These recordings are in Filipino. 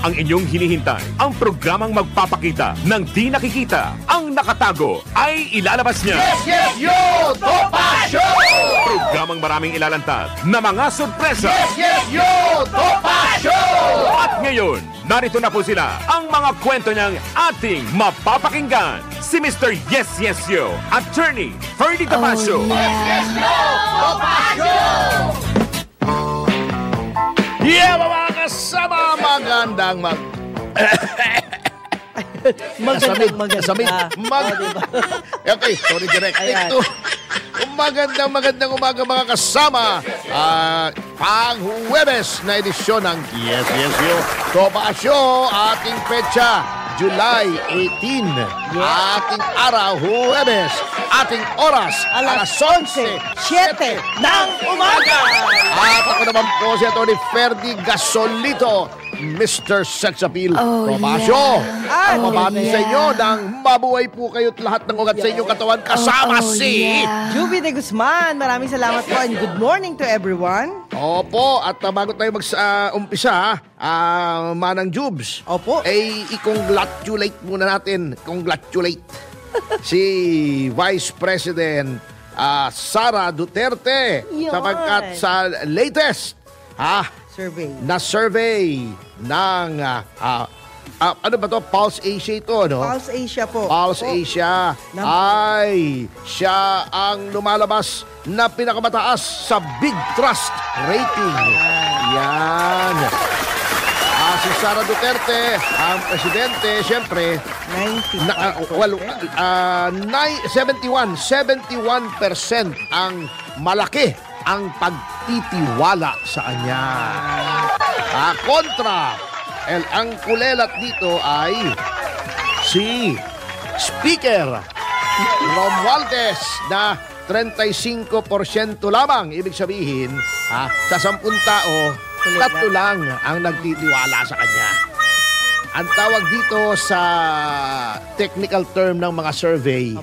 ang inyong hinihintay. Ang programang magpapakita ng di nakikita. Ang nakatago ay ilalabas niya. Yes, yes, yo! Topa Show! Programang maraming ilalantad na mga sorpresa. Yes, yes, yo! Topa Show! At ngayon, narito na po sila, ang mga kwento niyang ating mapapakinggan. Si Mr. Yes, Yes, Yo, Attorney Ferdy Damasio. Yes, yes, yo! Topa Show! Yeah, mga kasama, magandang Okay, sorry, direct. Take two. Magandang umaga mga kasama. Pang-Huwebes na edisyon ng Yes, Yes, Yo Topa Show. Ating petsa, July 18. Ating araw, Huwebes. Ating oras, alas 11:07 ng umaga. At ako naman po si Atty. Ferdy Gasolito, Mr. Sex Appeal. Tomasyo. Mabati sa inyo ng mabuhay po kayo't lahat ng ugat sa inyong katawan kasama si Juvie de Guzman. Maraming salamat po and good morning to everyone. Opo, at bago tayo mag-umpisa, Manang Jubes. Opo. I-congratulate muna natin. Congratulate si Vice President Sara Duterte sapagkat sa latest survey ng ano ba to? Pulse Asia ito, no? Pulse Asia po. Pulse Asia ay siya ang lumalabas na pinakamataas sa Big Trust rating. Yan. Si Sara Duterte, ang presidente, siyempre, 71% ang malaki ang pagtitiwala sa kanya. Kontra, ang kulelat dito ay si Speaker Romualdez na 35% lamang. Ibig sabihin, sa 10 tao, 3 lang ang nagtitiwala sa kanya. Ang tawag dito sa technical term ng mga survey,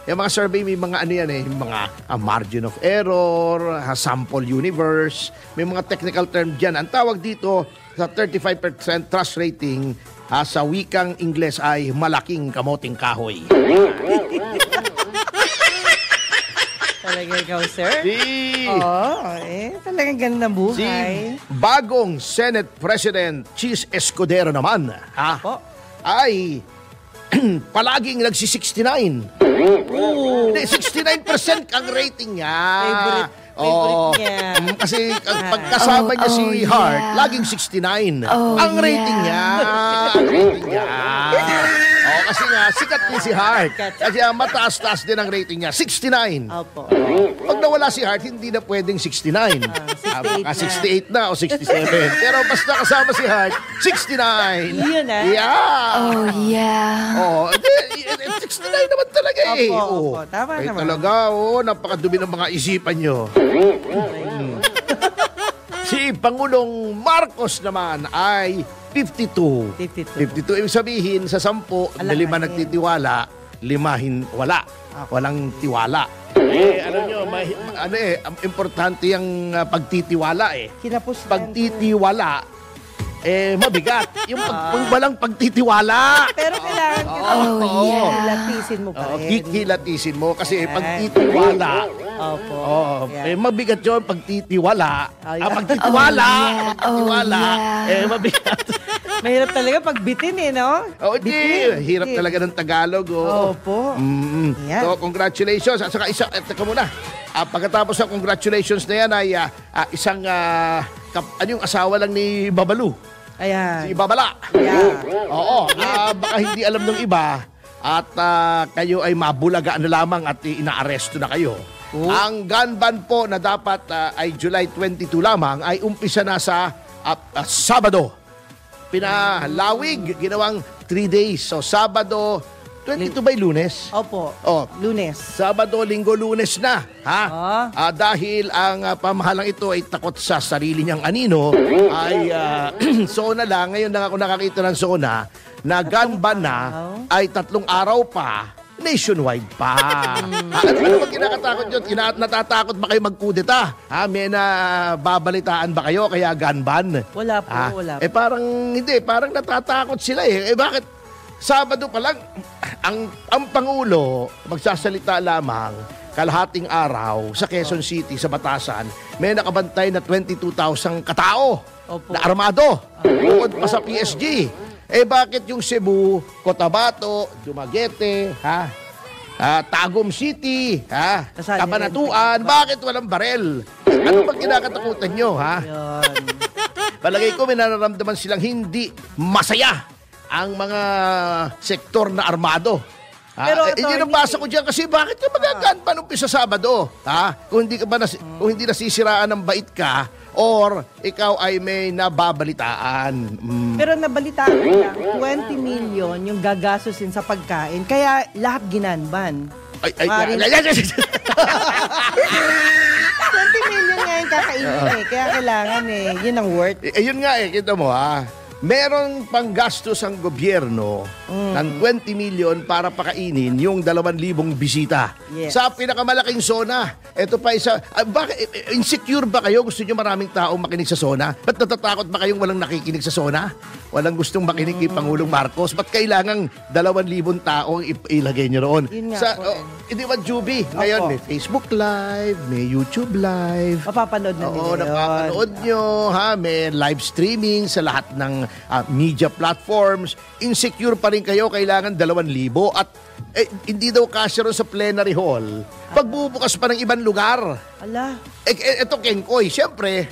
yung mga survey may mga ano yan yung mga margin of error, sample universe, may mga technical term dyan. Ang tawag dito sa 35% trust rating sa wikang Ingles ay malaking kamoting kahoy. Talaga ikaw, sir? Talagang ganda buhay. Si bagong Senate President Chis Escudero naman, ay palaging nagsi-69. 69% ang rating niya. Favorite niya. Kasi pagkasama niya si Hart, laging 69. Ang rating niya. Kasi nga, sikat din si Hart. Kasi mataas-taas din ang rating niya. 69. Opo. Pag nawala si Hart, hindi na pwedeng 69. 68 na o 67. Pero basta kasama si Hart, 69. Yun Yeah. 69 naman talaga eh. Opo. Tama naman. Talaga, napakadumi ng mga isipan nyo. Si Pangulong Marcos naman ay 52. 52. Ibig sabihin, sa 10, 5 nagtitiwala, 5 wala. Walang tiwala. Importante yung pagtitiwala eh. Pagtitiwala, mabigat. Yung walang pagtitiwala. Pero kailangan kilatisin mo pa rin. Kilatisin mo kasi pagtitiwala. Mabigat yun pagtitiwala. Pagtitiwala, mabigat. Mahirap talaga pagbitin no? Hirap talaga ng Tagalog. Opo. So, congratulations. At saka teka muna. Pagkatapos ng congratulations na yan ay isang yung asawa lang ni Babalu. Ayan. Si Babala. Baka hindi alam ng iba at kayo ay mabulaga na lamang at inaaresto na kayo. Ang gun ban po na dapat ay July 22 lamang ay umpisa na sa Sabado. Pinalawig, ginawang 3 days. So, Sabado, 22 ba Lunes? Opo, Lunes. Sabado, Linggo, Lunes na. Dahil ang pamahalang ito ay takot sa sarili niyang anino, ay SONA lang. Ngayon lang ako nakakita ng SONA na gun ban na ay 3 araw pa nationwide pa. Ano ba kinakatakot yun? Natatakot ba kayo magkudeta? May nababalitaan ba kayo kaya gun ban? Wala po, wala po. Parang hindi, parang natatakot sila eh. Bakit? Sabado pa lang, ang Pangulo magsasalita lamang kalahating araw sa Quezon City, sa Batasan, may nakabantay na 22,000 katao na armado. Bukod pa sa PSG. Bakit yung Cebu, Cotabato, Dumaguete, Tagum City, Cabanatuan, bakit walang barel? Ano bang kinakatakutan nyo, Palagay ko may nararamdaman silang hindi masaya ang mga sektor na armado. Pero yun ang basa ko dyan kasi bakit ka magagaan pa nung sa Sabado? Kung hindi nasisiraan ng bait ka, or ikaw ay may nababalitaan. Pero nabalitaan ko lang, 20 million yung gagastusin sa pagkain, kaya lahat ginanban. 20 million nga yung kakainin kaya kailangan yun ang worth. Yun nga kita mo meron pang gastos ang gobyerno ng 20 million para pakainin yung 2,000 bisita. Yes. Sa pinakamalaking zona. Ito pa isa. Bakit insecure ba kayo? Gusto niyo maraming tao makinig sa zona? Ba't natatakot ba kayong walang nakikinig sa zona? Walang gustong makinig kay Pangulong Marcos? Ba't kailangang 2,000 tao ilagay niyo roon? Yun nga Hindi ba, Juby? Ngayon may Facebook Live, may YouTube Live. Mapapanood na nila yun. Napapanood nyo, may live streaming sa lahat ng media platforms. Insecure pa rin kayo, kailangan 2,000 at hindi daw kasya ron sa plenary hall. Pagbubukas pa ng ibang lugar. Ala. Ito, Kenkoy, siyempre,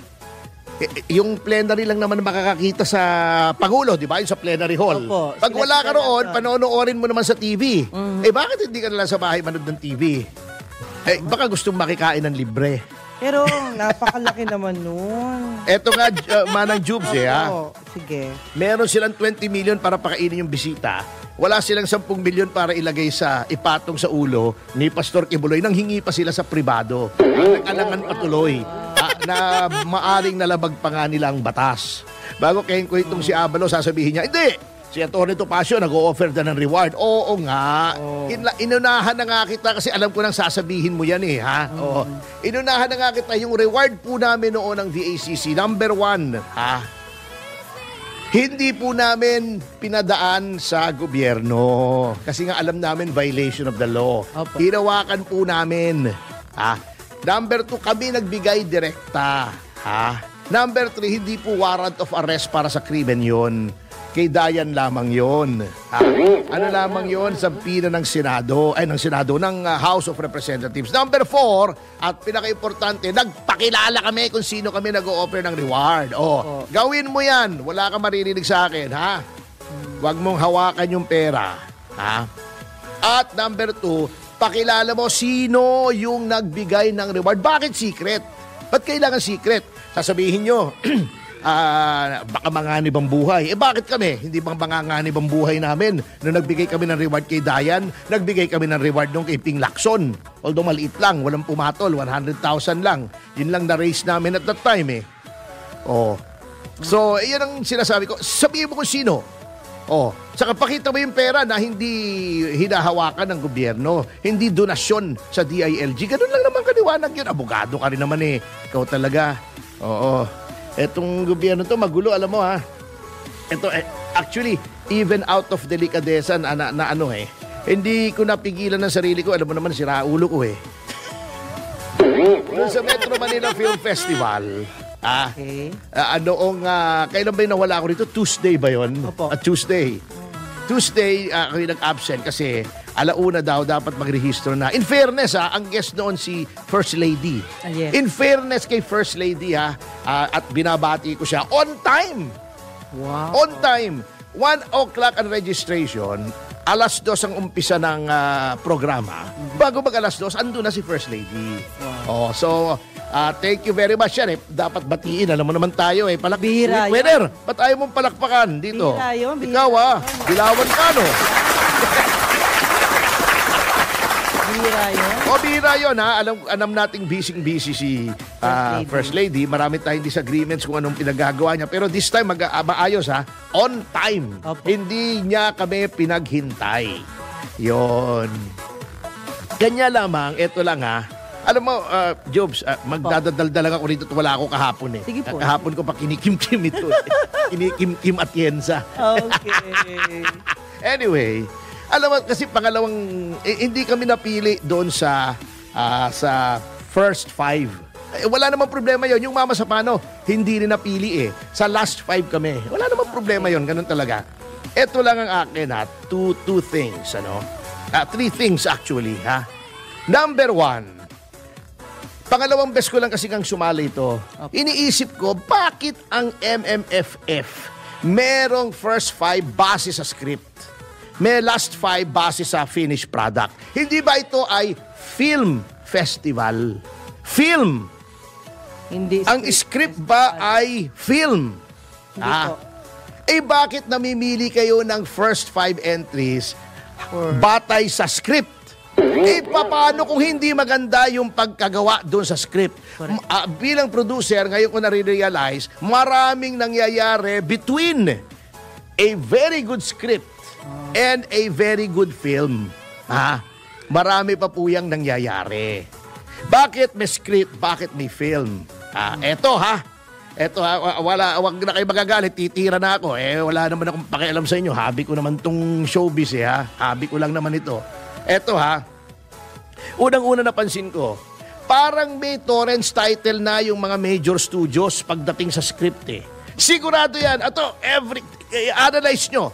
yung plenary lang naman makakakita sa Pangulo, di ba? Yung sa plenary hall. Opo, pag wala ka roon, panonoorin mo naman sa TV. Bakit hindi ka nalang sa bahay manood ng TV? Baka gustong makikain ng libre. Pero napakalaki naman nun. Eto nga, Manang Jubes Sige. Meron silang 20 million para pakainin yung bisita. Wala silang 10 million para ilagay ipatong sa ulo ni Pastor Kibuloy. Nang hingi pa sila sa pribado. Nag-alangan patuloy na maaring nalabag pa nga nila ang batas. Bago kayo ko itong si Abalo, sasabihin niya, hindi! Si Atty. Topacio nag-o-offer na ng reward. Oo nga. Inunahan na nga kita kasi alam ko nang sasabihin mo yan Oo. Inunahan na nga kita yung reward po namin noon ng VACC. Number 1, hindi po namin pinadaan sa gobyerno. Kasi nga alam namin violation of the law. Opo. Hinawakan po namin. Number 2, kami nagbigay direkta. Number 3, hindi po warrant of arrest para sa krimen yon. Kay Dayan lamang yon. Ano lamang yon? Sampina ng Senado, ng House of Representatives. Number 4, at pinaka-importante, nagpakilala kami kung sino kami nag-o-offer ng reward. Gawin mo yan. Wala ka maririnig sa akin, Huwag mong hawakan yung pera. At number 2, pakilala mo sino yung nagbigay ng reward. Bakit secret? Ba't kailangan secret? Sasabihin nyo, baka manganib ang buhay. Bakit kami? Hindi bang manganganib ang buhay namin? Nung nagbigay kami ng reward kay Dayan, nagbigay kami ng reward nung kay Ping Lacson. Although maliit lang, walang pumatol, 100,000 lang. Yun lang na-raise namin at that time So, yan ang sinasabi ko. Sabihin mo kung sino. Saka pakita mo yung pera na hindi hinahawakan ng gobyerno. Hindi donasyon sa DILG. Ganun lang naman kaliwanag yun. Abogado ka rin naman Ikaw talaga. Etong gobyerno to magulo, alam mo Ito actually even out of delicadeza na hindi ko napigilan ng sarili ko. Alam mo naman, sira ulo ko Sa Metro Manila Film Festival. Kailan ba yung nawala ako rito? Tuesday ba yun? Opo. Tuesday ako yung nag-absent kasi alauna daw dapat magrehistro na. In fairness ang guest noon si First Lady. Yes. In fairness kay First Lady at binabati ko siya on time. Wow. On time. 1 o'clock ang registration. 2:00 ang umpisa ng programa. Bago mag 2:00, andun na si First Lady. Wow. Thank you very much yan Dapat batiin. Alam mo naman tayo Bihira yun. Winner, ba't ayaw mong palakpakan dito? Bihira yun. Ikaw dilawan ka Bihira yun. Bihira yun Alam nating busy si First Lady. Marami tayong disagreements kung anong pinagagawa niya. Pero this time maayos On time. Opo. Hindi niya kami pinaghintay. Yon. Kanya lamang, ito lang ha. Alam mo, Jobs, magdadaldal lang ako rito at wala ako kahapon eh. Sige po. Kahapon ko pa kinikim-kim ito. Kinikim-kim atienza. Okay. Anyway, alam mo, kasi pangalawang, hindi kami napili doon sa first 5. Wala namang problema yon. Yung Mama sa Pano, hindi rin napili eh. Sa last 5 kami. Wala namang problema yon. Ganun talaga. Ito lang ang akin ha. Two things, ano? 3 things actually, ha? Number 1, pangalawang beses ko lang kasi kang sumali ito. Iniisip ko, bakit ang MMFF merong first 5 base sa script? May last 5 base sa finished product. Hindi ba ito ay film festival? Film. Hindi. Ang script ba ay film? Hindi po. Bakit namimili kayo ng first 5 entries batay sa script? Paano kung hindi maganda yung pagkagawa doon sa script? Bilang producer, ngayon ko nare-realize, maraming nangyayari between a very good script and a very good film. Marami pa po yung nangyayari. Bakit may script? Bakit may film? Eto ha. Wag na kayo magagalit, titira na ako. Wala naman akong pakialam sa inyo. Habi ko naman tong showbiz ha. Habi ko lang naman ito. Eto ha. Unang-una napansin ko, parang may torrents title na yung mga major studios pagdating sa script eh. Sigurado yan. Analyze nyo.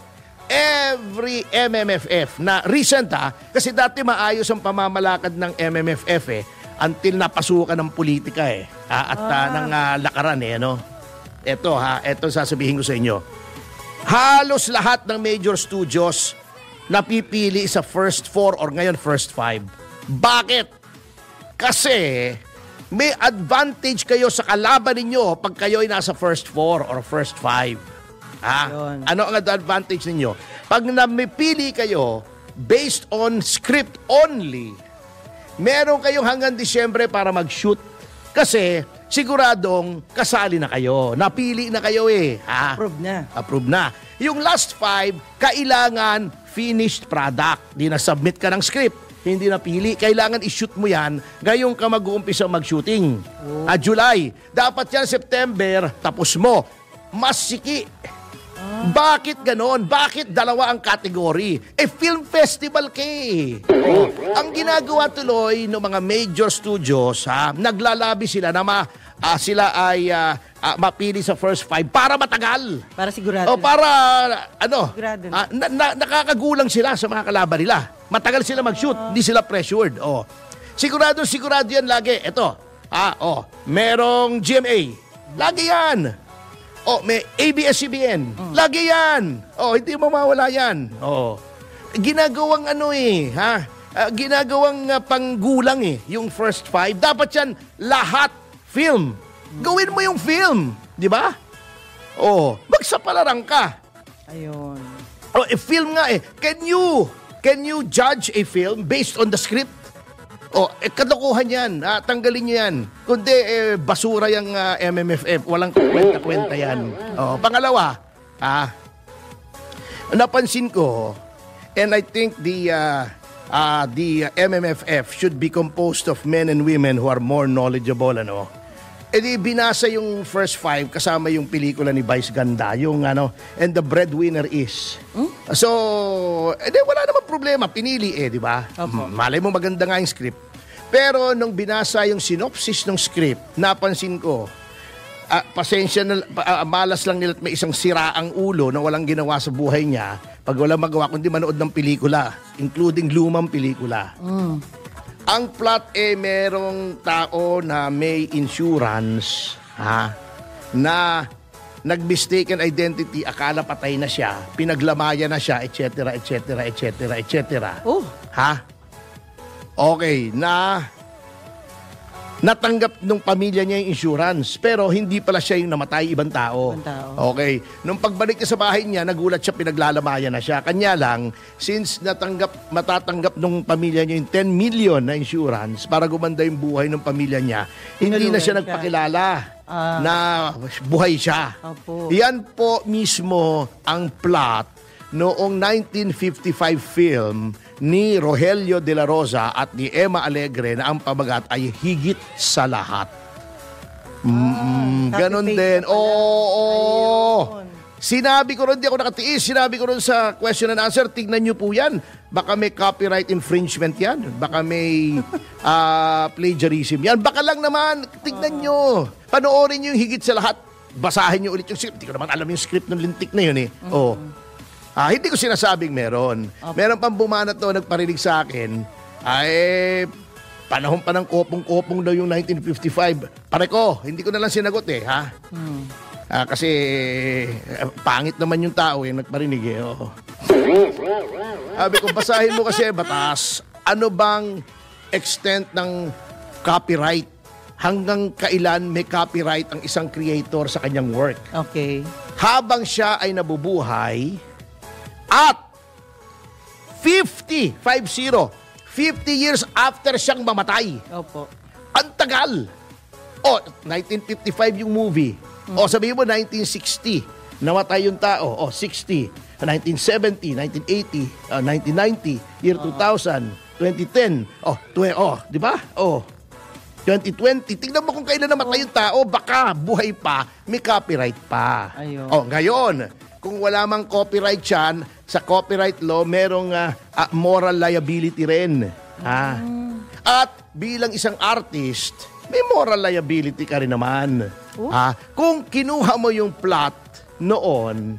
Every MMFF na recent kasi dati maayos ang pamamalakad ng MMFF eh. Until napasukan ng politika eh. Ng lakaran eh, no? Ito sasabihin ko sa inyo. Halos lahat ng major studios napipili sa first 4 or ngayon first 5. Bakit? Kasi may advantage kayo sa kalaban ninyo pag kayo ay nasa first 4 or first 5. Ano ang advantage ninyo? Pag namipili kayo based on script only, meron kayong hanggang Disyembre para mag-shoot. Kasi siguradong kasali na kayo. Napili na kayo eh. Approve na. Yung last 5, kailangan finished product. Di na-submit ka ng script. Hindi napili. Kailangan i-shoot mo yan. Ngayong ka mag-uumpisa mag-shooting. July. Dapat yan September. Tapos mo. Mas siki. Bakit ganon? Bakit dalawa ang kategory? Film festival kay. Ang ginagawa tuloy ng mga major studios, naglalabi sila na sila ay mapili sa first 5 para matagal. Para sigurado. Sigurado. Nakakagulang sila sa mga kalaban nila. Matagal sila mag-shoot, hindi sila pressured. Sigurado yan lagi. Ito. Merong GMA. Lagi yan. May ABS-CBN. Lagi yan. Hindi mo mawala yan. Ginagawang ginagawang panggulang eh, yung first 5. Dapat yan lahat film. Gawin mo yung film. Di ba? Magsapalaran ka. Ayun. Film nga eh. Can you judge a film based on the script? Kalokohan yan. Tanggalin nyo yan. Kundi, basura yung MMFF. Walang kwenta-kwenta yan. Pangalawa, napansin ko, and I think the MMFF should be composed of men and women who are more knowledgeable, binasa yung first 5 kasama yung pelikula ni Vice Ganda, yung and the breadwinner is. So, wala namang problema, pinili di ba? Malay mo maganda nga yung script. Pero nung binasa yung synopsis ng script, napansin ko, pasensya na, malas lang nila at may isang siraang ulo na walang ginawa sa buhay niya pag walang magawa kundi manood ng pelikula, including lumang pelikula. Ang plot merong tao na may insurance na nag-mistaken identity, akala patay na siya, pinaglamayan na siya, etc., etc., etc., etc. Okay, natanggap nung pamilya niya yung insurance, pero hindi pala siya yung namatay, ibang tao. Okay, nung pagbalik niya sa bahay niya, nagulat siya, pinaglalamayan na siya. Kanya lang, since matatanggap nung pamilya niya yung 10 million na insurance para gumanda yung buhay ng pamilya niya, hindi na siya nagpakilala na buhay siya. Yan po mismo ang plot noong 1955 film ni Rogelio de la Rosa at ni Emma Alegre na ang pamagat ay Higit sa Lahat. Ganon copy-paste din. na pala. Oo. Ayun. Sinabi ko ron, di ako nakatiis, sinabi ko ron sa question and answer, tignan nyo po yan. Baka may copyright infringement yan. Baka may plagiarism yan. Baka lang naman, tignan nyo. Panoorin nyo yung Higit sa Lahat. Basahin nyo ulit yung script. Hindi ko naman alam yung script ng lintik na yun eh. Oh. Hindi ko sinasabing meron. Meron pang bumanat to, nagparinig sa akin, ay panahon pa ng kopong-kopong daw yung 1955. Pare ko, hindi ko na lang sinagot eh, ha? Kasi pangit naman yung tao yung nagparinig eh. Oh. Sabi ko, basahin mo kasi batas. Ano bang extent ng copyright? Hanggang kailan may copyright ang isang creator sa kanyang work? Okay. Habang siya ay nabubuhay at 50 years after siyang mamatay. Opo. Ang tagal. 1955 yung movie. Sabihin mo 1960, namatay yung tao. 60, 1970, 1980, 1990, year 2000, 2010. Di ba? 2020. Tingnan mo kung kailan namatay yung tao, baka buhay pa, may copyright pa. Ayun. Ngayon, kung wala mang copyright yan, sa copyright law, merong moral liability rin. At bilang isang artist, may moral liability ka rin naman. Kung kinuha mo yung plot noon,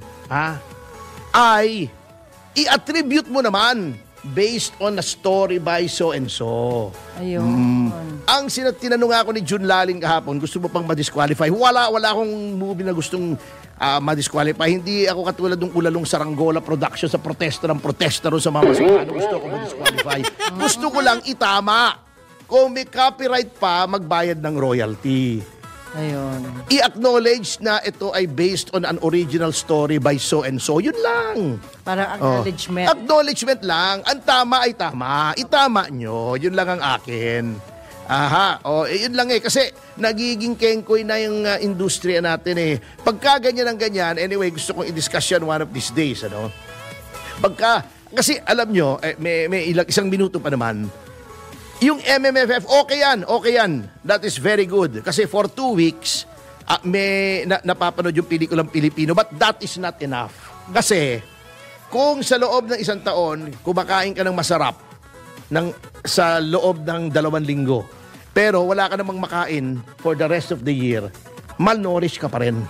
ay i-attribute mo naman based on a story by so-and-so. Ayun. Ang tinanong ako ni Jun Laling kahapon, gusto mo pang ma-disqualify? Wala akong movie na gustong ma-disqualify. Hindi ako katulad ng Ulalong Saranggola production sa protesta ng protesta ron sa mga Masakano. Gusto ko ma-disqualify. Gusto ko lang itama. Kung may copyright pa, magbayad ng royalty. Ayun. I-acknowledge na ito ay based on an original story by so-and-so. Yun lang. Parang acknowledgement. Acknowledgement lang. Ang tama ay tama. Itama nyo. Yun lang ang akin. Yun lang eh. Kasi nagiging kengkoy na yung industriya natin eh. Pagka ganyan ang ganyan, anyway, gusto kong i-discuss yan one of these days. Kasi alam nyo, may isang minuto pa naman, yung MMFF, okay yan. That is very good. Kasi for 2 weeks, may napapanood yung pelikulang Pilipino, but that is not enough. Kasi, kung sa loob ng isang taon, kumakain ka ng masarap sa loob ng 2 linggo, pero wala ka namang makain for the rest of the year, malnourished ka pa rin.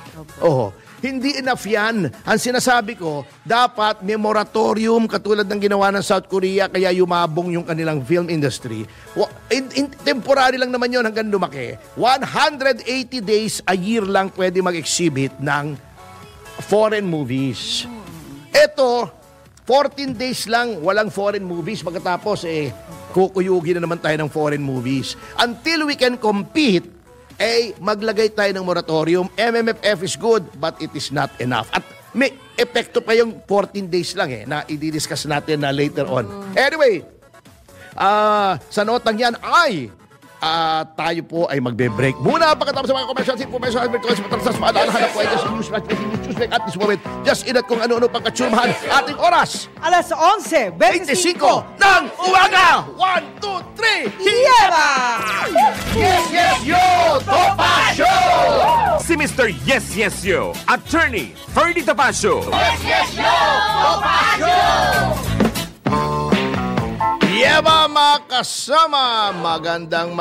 Hindi enough yan. Ang sinasabi ko, dapat may moratorium katulad ng ginawa ng South Korea kaya yumabong yung kanilang film industry. Temporary lang naman yun hanggang lumaki. 180 days a year lang pwede mag-exhibit ng foreign movies. Ito, 14 days lang walang foreign movies. Pagkatapos, kukuyugin na naman tayo ng foreign movies. Until we can compete, maglagay tayo ng moratorium. MMFF is good, but it is not enough. At may epekto pa yung 14 days lang na i-discuss natin na later on. Anyway, sa notang yan ay tayo po ay magbe-break muna pagkatapos sa mga commercials, information, advertising, matarasas, maalaalahan po ay just in news, at this moment, just inat kung ano-ano pagkatsurmahan ating oras. Alas 11:25 ng umaga! 1, 2, 3! Yeba! Yes, yo! Topacio! Si Mr. Yes, Yes, Yo, Attorney Ferdy Topacio. Yes, yo! Topacio! Yeba mga kasama, magandang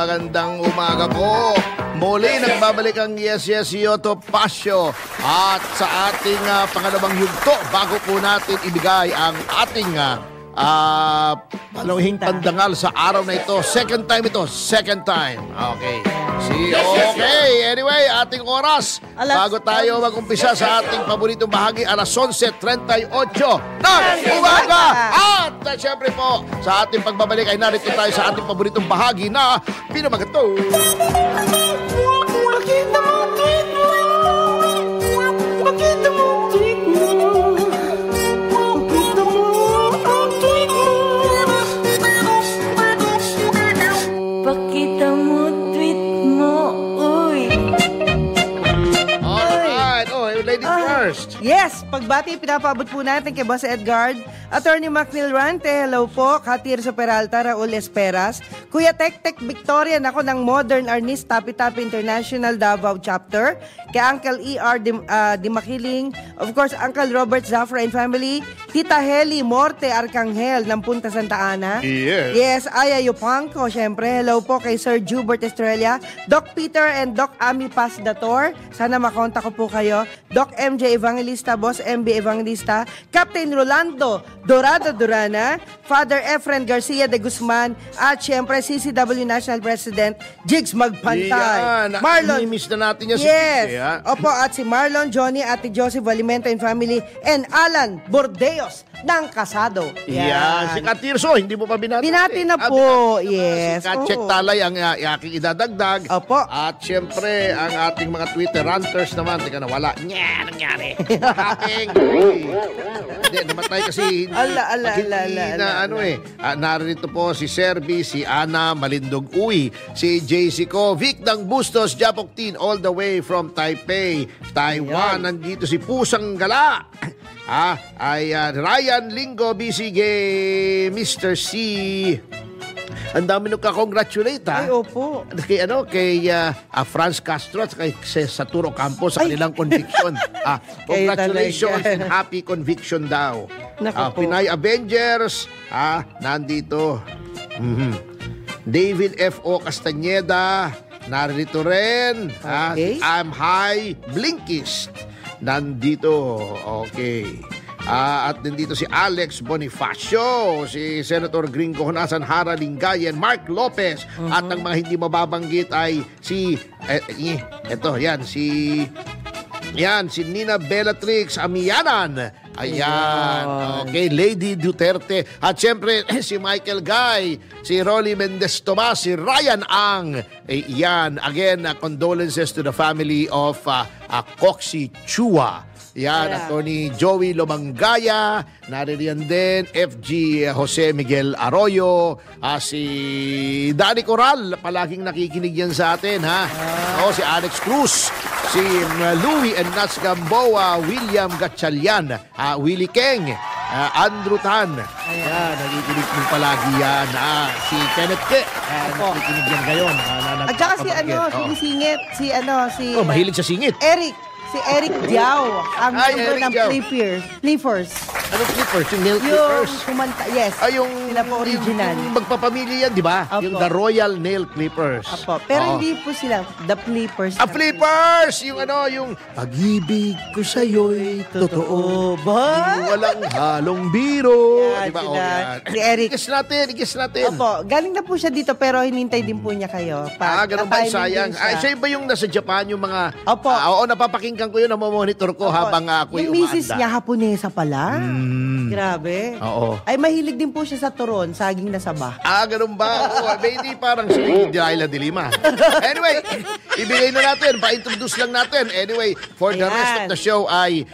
umaga po. Muli nagbabalik ang Yes, Yes, Yo Topacio. At sa ating pangalawang yugto, bago po natin ibigay ang ating paluhing pandangal sa araw na ito. Second time. Okay. Okay. Anyway, ating oras. Bago tayo mag-umpisa sa ating paboritong bahagi, alas 11:38 ng umaga. At syempre po, sa ating pagbabalik ay narito tayo sa ating paboritong bahagi na pinamagato. Makita mo, tweet mo! Makita mo, tweet mo! Makita mo, tweet mo! Pakita mo, tweet mo, uy. Alright. Ladies first. Yes, pag pagbati, pinapaabot po natin kay Boss Edgard, Attorney Macnil Rante, hello po, Katirso Peralta, Raul Esperas, Kuya Tek Victorian, ako ng Modern Arnist, Tapi-Tapi International Davao Chapter, kay Uncle E.R. Dimakiling, of course, Uncle Robert Zafra and family, Tita Heli Morte Arcangel ng Punta Santa Ana. Yes, Aya Yupanco, syempre, hello po kay Sir Jubert Estrella, Doc Peter and Doc Ami Pasdator, sana makontak ko po kayo, Doc MJ Evangelista, Boss MB Evangelista, Captain Rolando Dorado Durana, Father Efren Garcia de Guzman, at syempre CCW National President Jigs Magpantay. Marlon, miss na natin yan. Yes. Opo, at si Marlon, Johnny, Ate Joseph Valimento and family, and Alan Bordeos ng Kasado. Yan. Si Katirso, hindi mo pa binati. Binati na po. Yes. Si Katchek Talay ang aking idadagdag. Opo. At syempre, ang ating mga Twitter ranters naman. Teka na, wala. Nya, nangyari. Haping. Hindi, namatay kasi. Ala. Narito po si Serbi, si Ana Malindog Uy, si JC Ko, Vic Dang Bustos, Japok Teen, all the way from Taipei, Taiwan. Nandito si Pusang Gala. Ryan Lingo, BCG, Mr. C. Ang dami nung ka-congratulate, ha? Ay, opo. Kay Franz Castro at kay Saturo Campos sa kanilang conviction. Congratulations and happy conviction daw. Pinay Avengers, nandito. David F.O. Castañeda, narito rin. Okay. I'm High Blinkist, nandito. Okay. At nandito si Alex Bonifacio, si Senator Gringo Honasan Hara Lingayen, Mark Lopez, at ang mga hindi mababanggit ay si si Nina Bellatrix Amianan. Ayan. Okay, Lady Duterte. At syempre, si Michael Guy, si Rolly Mendez Tomas, si Ryan Ang. Yan. Again, condolences to the family of Coxie Chua. Yan, Attorney Joey Lomangaya, naririyan din, FG Jose Miguel Arroyo, si Danny Coral, palaging nakikinig yan sa atin, ha? Si Alex Cruz, si Louie and Nats Gamboa, William Gatchalian, Willie Keng, Andrew Tan, ayan, nakikinig mo palagi yan, si Kenneth Ke, nakikinig yan ngayon. At saka sumisingit, mahilig sa singit. Si Eric Diao, ang member ng Flippers. Anong Flippers? Yung nail clippers? Yung kumanta, yes. Yung sila po original. Yung magpapamilya yan, di ba? Apo. Yung The Royal Nail Clippers. Apo. Pero hindi po sila, The Flippers. Flippers! Yung pag-ibig ko sa'yo'y totoo. Ba? Walang halong biro. Yan, Diba? yan. Si Eric. Ikis natin. Opo, galing na po siya dito pero hinintay din po niya kayo. Ganun ba? Sayang. Siya ba yung nasa Japan, yung mga... Opo. Oo, napapakinggan ko yun, namomonitor ko habang ako'y yung misis niya, Haponesa pala. Grabe. Oo. Ay, mahilig din po siya sa turon, saging na saba. Ganun ba? Hindi parang si Delilah de Lima. Anyway, ibigay na natin, pa-introduce lang natin. Anyway, for the rest of the show ay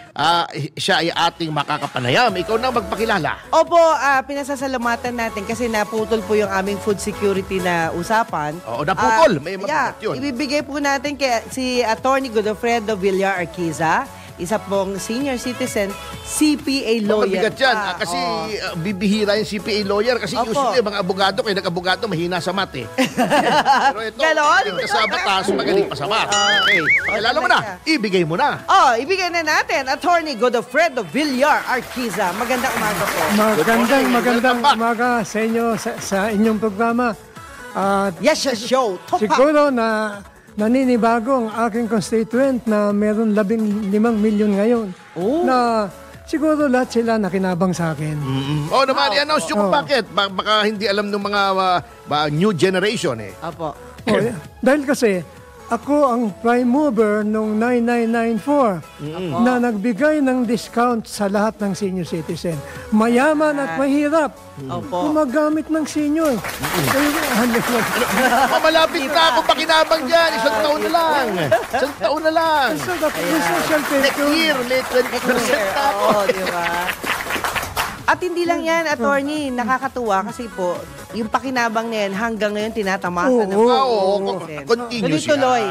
siya ay ating makakapanayam. Ikaw na magpakilala. Opo, pinasasalamatan natin kasi naputol po yung aming food security na usapan. Oo, naputol. May mabigat yun. Ibibigay po natin kay si Attorney Godofredo Villar Arquiza, isa pong senior citizen, CPA lawyer. Mabigat yan. Kasi bibihira yung CPA lawyer. Kasi usually mga abogado, kaya nag-abogado, mahina sa math eh. Pero ito, magaling ka sa batas, magaling pa sa math. Okay. Kilala mo na. Ibigay mo na. Ibigay na natin. Attorney Godofredo Villar Arquiza. Magandang umaga po. Magandang umaga sa inyo, sa inyong programa. Yes, show. Siguro na naninibago ang aking constituent na meron 15 milyon ngayon. Na siguro lahat sila nakinabang sa akin. Naman, i-announce nyo kung bakit. Baka hindi alam ng mga new generation eh. Apo. Dahil kasi, ako ang prime mover noong 9994 na nagbigay ng discount sa lahat ng senior citizen. Mayaman at mahirap. Gumagamit ng senior. Malapit na ako pakinabang dyan. Isang taon na lang. So, next year, may 20% na ako. Diba? At hindi lang yan, attorney, nakakatuwa kasi po, yung pakinabang na yan hanggang ngayon tinatamasa na po. Continuous Tuloy-tuloy.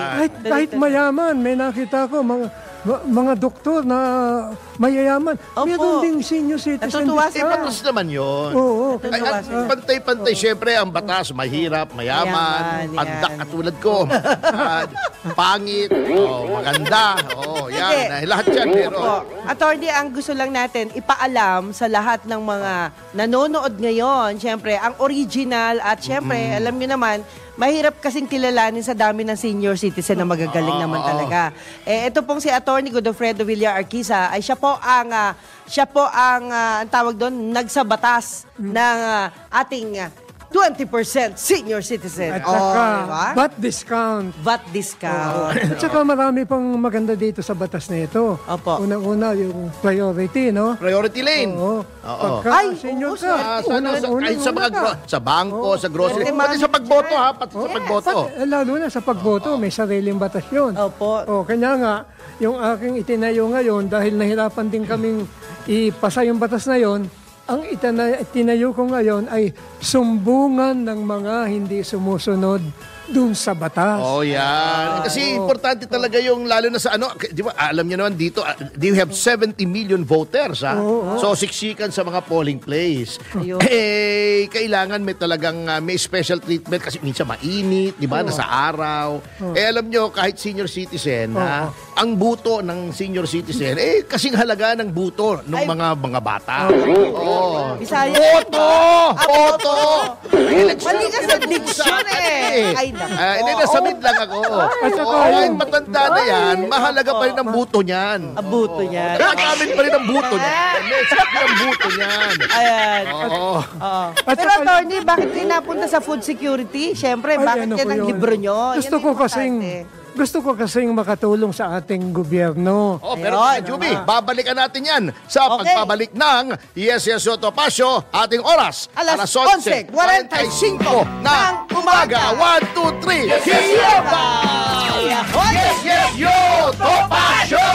Kahit mayaman, may nakita ko, mga doktor na mayayaman. Opo. Meron ding senior citizen. Natutuwa discount. Batas naman yun. Oo. Pantay-pantay, syempre, ang batas, mahirap, mayaman, Mayaman, pagdak yan. katulad ko, pangit, maganda, yan. Lahat yan meron. Opo. Attorney, ang gusto lang natin ipaalam sa lahat ng mga nanonood ngayon, syempre, ang original at syempre, alam niyo naman, mahirap kasing kilalanin sa dami ng senior citizen na magagaling naman talaga. Ito pong si Attorney Godofredo Villar Arquisa ay siya po ang tawag doon, nagsabatas ng ating 20% senior citizen. At saka, diba? VAT discount. VAT discount. At saka marami pang maganda dito sa batas na ito. Opo. Unang-una, yung priority, no? Priority lane. Oo. Pagka Ay, senior oo, ka, Kahit sa mga sa bangko, sa grocery, Pwede pati sa pagboto ha, pati sa pagboto. Lalo na sa pagboto, may sariling batas yun. Opo. Kanya nga, yung aking itinayo ngayon, dahil nahirapan din kaming ipasa yung batas na yon, ang itinayo ko ngayon ay sumbungan ng mga hindi sumusunod dun sa batas. Yan. Kasi importante talaga yung lalo na sa di ba, alam niyo naman dito, you have 70 million voters, ha? So, siksikan sa mga polling place. Ayun. Kailangan may talagang may special treatment kasi minsan mainit, di ba, nasa araw. Alam niyo, kahit senior citizen, ang buto ng senior citizen, kasing halaga ng buto ng mga bata. Bisaya. Boto! Mali ka sa diksyon Ay, Hindi, nasamid lang ako. Kahit matanda na yan, mahalaga pa rin ang buto niyan. Ang buto niyan. Gagamit pa rin ang buto niyan. Sakit ang buto niyan. Ayan. Oo. At Pero saka- attorney, bakit kayo napunta sa food security? Siyempre, bakit ano yan po ang yun? libro nyo? Gusto ko kasing makatulong sa ating gobyerno. Pero Ayun. Juby, babalikan natin yan sa pagpabalik ng Yes, Yes, Yo, Topacio. Ating oras, Alas 11:45 ng umaga. 1, 2, 3. Yes, Yes, Yo, Topacio!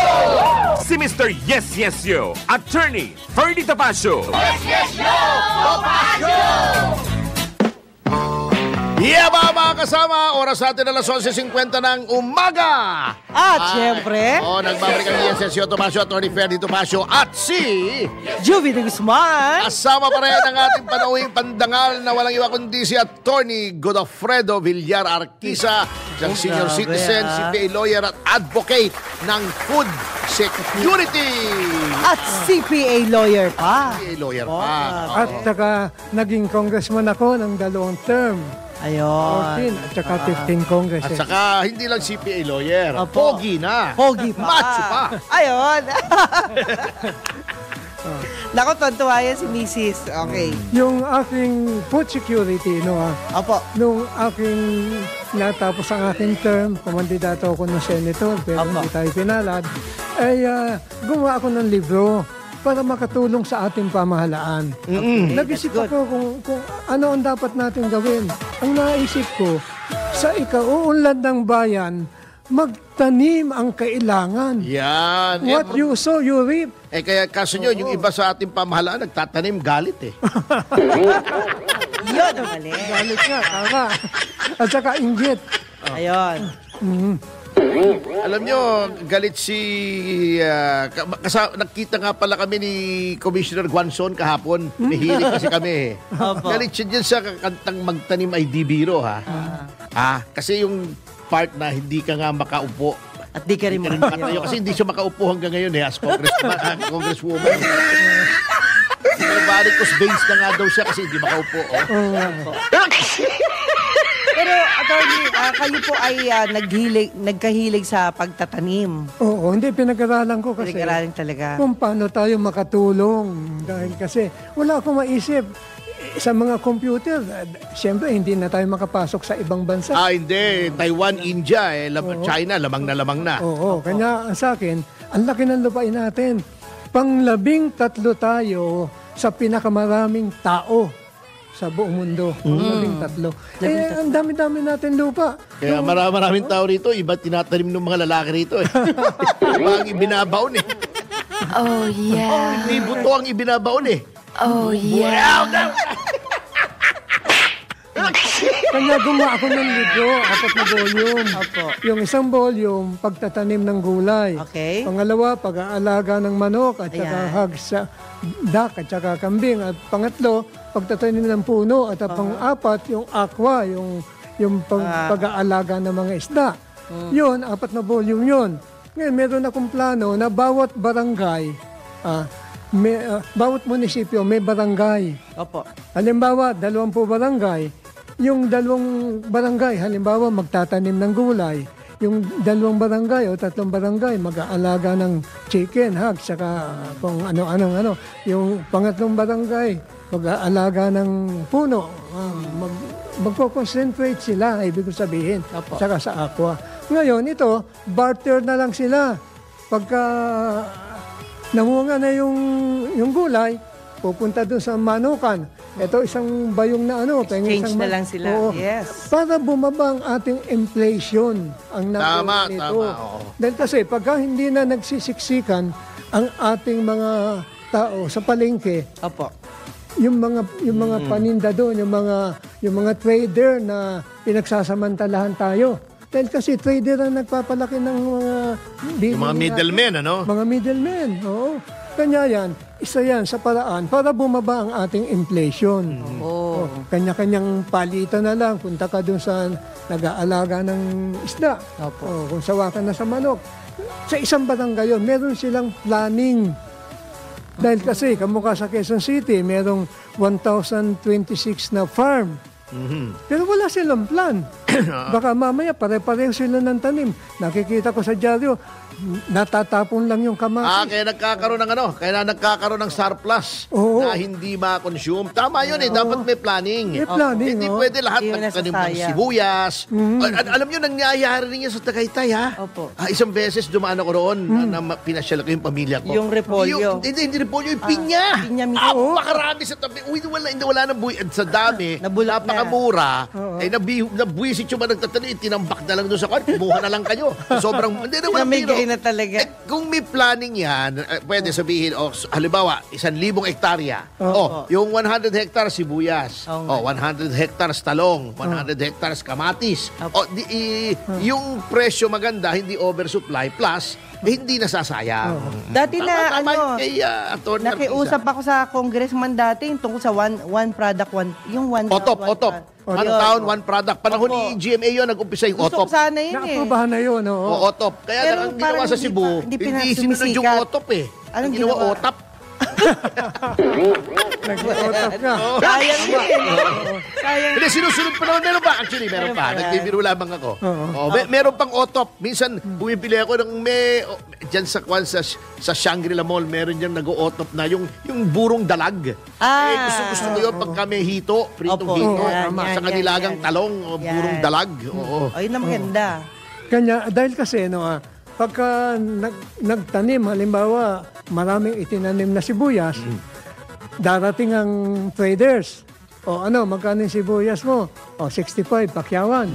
Si Mr. Yes, Yes, Yo, Attorney Ferdy Topacio. Yeah, mga kasama, oras natin alas 11:50 ng umaga. At syempre, Nagbabalik ang Yes, Yes, Yo, Topacio, Attorney Ferdy Topacio at si... Juvie de Guzman. Kasama pa rin ang ating panauhing pandangal na walang iwa kundi si Attorney Godofredo Villar Arquisa, isang senior citizen, CPA lawyer at advocate ng food security. At CPA lawyer pa. CPA lawyer pa. At saka naging congressman ako ng 2 term. Ayun. 14 at saka 15 Congress. At saka hindi lang CPA lawyer, Opo. pogi na. Pogi pa. Macho pa. Ayun. Naku, tontuwa yan si Mrs. Okay. Yung aking food security, Opo. nung aking natapos ang aking term, kumandidato ako ng senator, pero Opo. hindi tayo pinalad, ay gumawa ako ng libro para makatulong sa ating pamahalaan. Nag-isip that's good. ako kung ano ang dapat natin gawin. Ang naisip ko, sa ikauunlad ng bayan, magtanim ang kailangan. Yan. What you sow, you reap. Kaya kaso nyo, yung iba sa ating pamahalaan, nagtatanim galit eh. Yun ang mali. Galit nga, tama. At saka inggit. Ayun. Alam nyo, galit si... nakita nga pala kami ni Commissioner Guanzon kahapon. Nahilig kasi kami. Galit siya dyan sa kantang Magtanim ay di biro, ha? Kasi yung part na hindi ka nga makaupo. At di ka rin Makatayo, kasi hindi siya makaupo hanggang ngayon as congresswoman. Varicose veins na nga daw siya kasi hindi makaupo. Pero, attorney, kayo po ay nagkahilig sa pagtatanim. Oo, hindi, pinag-aralan ko kasi Pinag-aralan talaga. kung paano tayo makatulong. Dahil kasi wala akong maisip. Sa mga computer, siyempre hindi na tayo makapasok sa ibang bansa. Hindi. Taiwan, India, China, lamang na. Oo, kanya sa akin, ang laki ng lupain natin. 13 tayo sa pinakamaraming tao sa buong mundo. 13. Ang dami-dami natin lupa. Kaya maraming tao rito, iba tinatanim ng mga lalaki rito eh. Iba ang ibinabaon eh. Oh, yeah. May buto ang ibinabaon eh. Oh, yeah. Wow, Kanya gumawa ako ng libro, 4 na volume. Opo. Yung isang volume, pagtatanim ng gulay. Okay. Pangalawa, pag-aalaga ng manok at saka Ayan. hog sa duck at saka kambing. At pangatlo, pagtatanim ng puno. At pang-apat, yung aqua, yung pag-aalaga ng mga isda. Yun, 4 na volume yun. Ngayon, meron akong plano na bawat barangay, bawat munisipyo may barangay. Opo. Halimbawa, 20 barangay. Yung 2 barangay, halimbawa, magtatanim ng gulay. Yung 2 barangay o 3 barangay, mag-aalaga ng chicken, hog, saka kung ano. Yung pangatlong barangay, mag-aalaga ng puno. Magko-concentrate sila, ibig ko sabihin, Opo. saka sa aqua. Ngayon, ito, barter na lang sila. Pagka namunga na yung gulay, pupunta doon sa manukan. Ito isang bayong na Exchange na lang sila. Oo. Yes. Para bumaba ang ating inflation. Ang Tama, nito. tama, oo. Dahil kasi pagka hindi na nagsisiksikan ang ating mga tao sa palengke, Opo. yung mga paninda doon, yung mga trader na pinagsasamantalahan tayo. Dahil kasi trader ang nagpapalaki ng mga Yung mga middlemen, ano? mga middlemen, oo. Kanya yan, isa yan sa paraan para bumaba ang ating inflation. Oh. Kanya-kanyang palitan na lang. Punta ka dun sa nag-aalaga ng isda. Opo. O, kung sawa ka na sa manok. Sa isang barangay yun, meron silang planning. Dahil kasi, kamukha sa Quezon City, merong 1,026 na farm. Pero wala silang plan. Baka mamaya pare-pareho sila ng tanim. Nakikita ko sa dyaryo, natatapon lang yung kamatis. Kaya nagkakaroon ng surplus Oo. na hindi ma-consume. Tama yun dapat may planning. May planning, Hindi oo. pwede lahat Hindi yun magtanim ng nasasayang. sibuyas. Alam nyo, nangyayari rin yan sa Tagaytay, ha? Opo. Isang beses dumaan ako roon na pinasyal ko yung pamilya ko. Yung repolyo. Hindi repolyo, yung pinya. pinya mismo. Makarami sa tabi. Uy, wala nang buhay. Sa dami, Nabulok na. napakamura. Nabwisit yung mga nagtatanim, tinambak na lang doon sa kwan. Kumuha na lang kayo. Sobrang, hindi na walang Namigay biro. na talaga. Kung may planning yan, pwede sabihin, halimbawa, 1,000 hektarya. Oo. Yung 100 hectares sibuyas. Oo nga. 100 hectares talong. 100 hectares kamatis. Opo. Yung presyo maganda, hindi oversupply, plus, hindi nasasayang. Dati na, Tama ano, kay Atty. nakiusap ako sa congressman dati tungkol sa one product, yung one Otop. One Yun. town, one product. Panahon Opo. ni GMA yun, nag-umpisa yung Gusto ko Otop. sana yun eh. Naaprobahan na yun, oo. Otop. Kaya Pero ang ginawa parang sa Cebu, hindi hindi sinunod yung sumisikat. Otop eh. Anong Ang ginawa, ginawa? Otap. Nag-otop ka. Sayang din. Sayang. Hindi, sinusunod pa naman. Meron pa. Actually, meron pa. Nagbibiro lamang ako. Meron pang Otop. Minsan, bumibili ako ng dyan sa Shangri-La Mall, meron dyan nag-o-otop na yung burong dalag. Gusto ko yun pag kami hito, pritong Opo. hito. Yan, Sa yan, kanilagang yan. talong, Yan. burong dalag. Oo. Ayun na maganda. Kanya, dahil kasi, pagka nagtanim, halimbawa, maraming itinanim na sibuyas, darating ang traders. Magkano yung sibuyas mo? 65, pakyawan.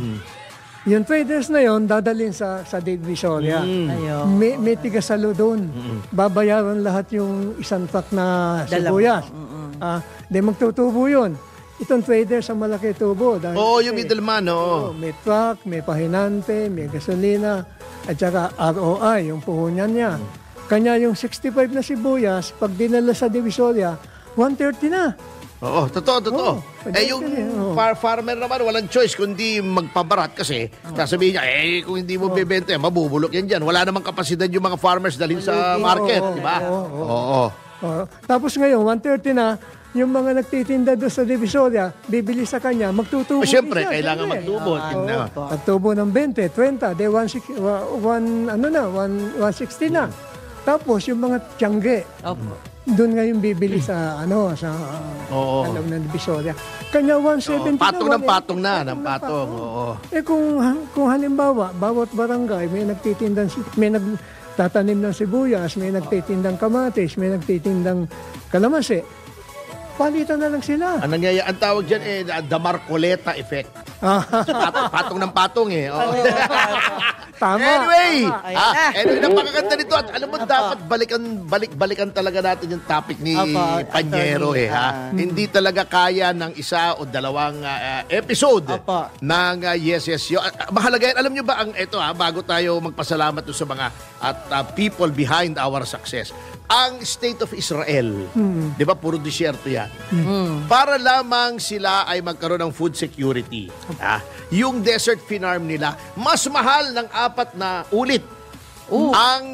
Yung traders na yon dadalhin sa Divisoria. Ayun. May tigasalo doon. Babayaran lahat yung isang truck na sibuyas. Magtutubo yun. Itong trader sa malaki tubo. Dahil Oo, kasi, yung middleman, oo. may truck, may pahinante, may gasolina, at saka ROI, yung puhunan niya. Kanya yung 65 na sibuyas, pag dinala sa Divisoria, 130 na. Oo, totoo. Yung farmer naman, walang choice kundi magpabarat kasi sasabihin niya, kung hindi mo bebenta, mabubulok yan dyan. Wala namang kapasidad yung mga farmers dalhin sa market, di ba? Oo. Tapos ngayon, 130 na, yung mga nagtitinda doon sa Divisoria, bibili sa kanya, magtutubo. Siyempre, siya, kailangan siyempre. magtubo. Magtubo ng 20, 30, 160 na. Tapos yung mga tiyangge, Opo. doon ngayon bibili sa loob ng Divisoria. Kanya 170 Patong na. ng patong. Oo. Kung halimbawa, bawat barangay may nagtatanim ng sibuyas, may nagtitindang kamatis, may nagtitindang kalamansi, palitan na lang sila. Ang tawag dyan the Marcoleta effect. Patong ng patong eh. Oo. Tama. Anyway, Ayan na. anyway, napakaganda nito at alam mo, dapat balikan talaga natin yung topic ni Opo, Panyero attorney. Hindi talaga kaya ng isa o dalawang episode Opo. ng Yes Yes Yo. Mahalaga yan. Alam nyo ba bago tayo magpasalamat sa mga people behind our success, ang State of Israel, di ba, puro disyerto yan. Para lamang sila ay magkaroon ng food security. Yung desert farm nila, mas mahal ng 4 na ulit ang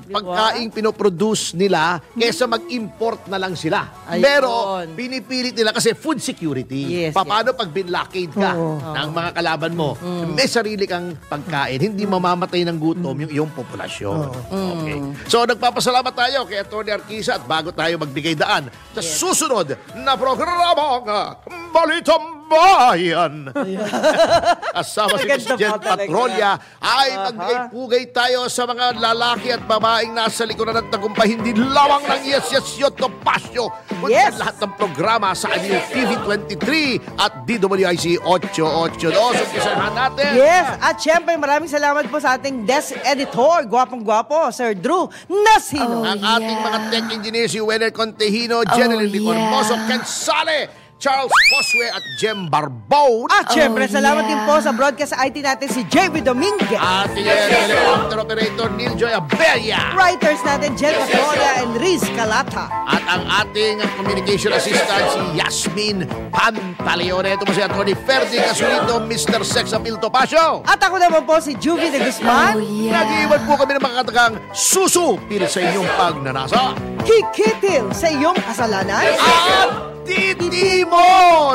pagkaing pinoproduce nila kesa mag-import na lang sila. Ayun. Pero pinipilit nila kasi food security. Yes, Paano pag binlockade ka ng mga kalaban mo, may sarili kang pagkain, hindi mamamatay ng gutom yung iyong populasyon. Okay. So nagpapasalamat tayo kay Atty. Arquisa at bago tayo magbigay daan sa susunod na programang Balitang Bayan. Kasama si Ganda Jen pa talaga. Patrolya ay magbigay-pugay tayo sa mga lalaki at babaeng nasa likuran ng tagumpay, hindi lamang ng Yes Yes Yo Topacio, kundi Yes. lahat ng programa sa Anil TV 23 at DWIC 882. Umpisahan natin. Yes, at syempre maraming salamat po sa ating desk editor, gwapong-gwapo, Sir Drew Nasino. Ang ating mga tech engineers, si Wenner Contehino, Jeneline Licor Moso, Ken Sale, Charles Poswe at Jem Barbon. At syempre, salamat din po sa broadcast sa IT natin si JB Dominguez. Ating helicopter operator, Neil Joy Abella. Writers natin, Jen Patrola and Riz Calata. At ang ating communication assistant, si Yasmin Pantaleone. Ito po si Atty. Ferdy Casulito, Mr. Sex Appeal Topacio. At ako naman po si Juvie de Guzman. Nag-iwan po kami ng mga katagang susupil sa inyong pagnanasa. Kikitil sa iyong kasalanan. At titi mo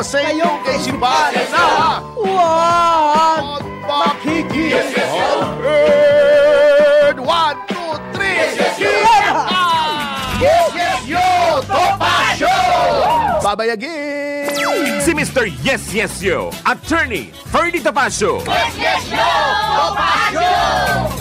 sa iyong kaisipan na Wow! at makikisahid. 1, 2, 3, Yes, yes, yo! Topacio! Babayagin! Si Mr. Yes Yes Yo, Attorney Ferdy Topacio. Yes, yes, yo! Topacio!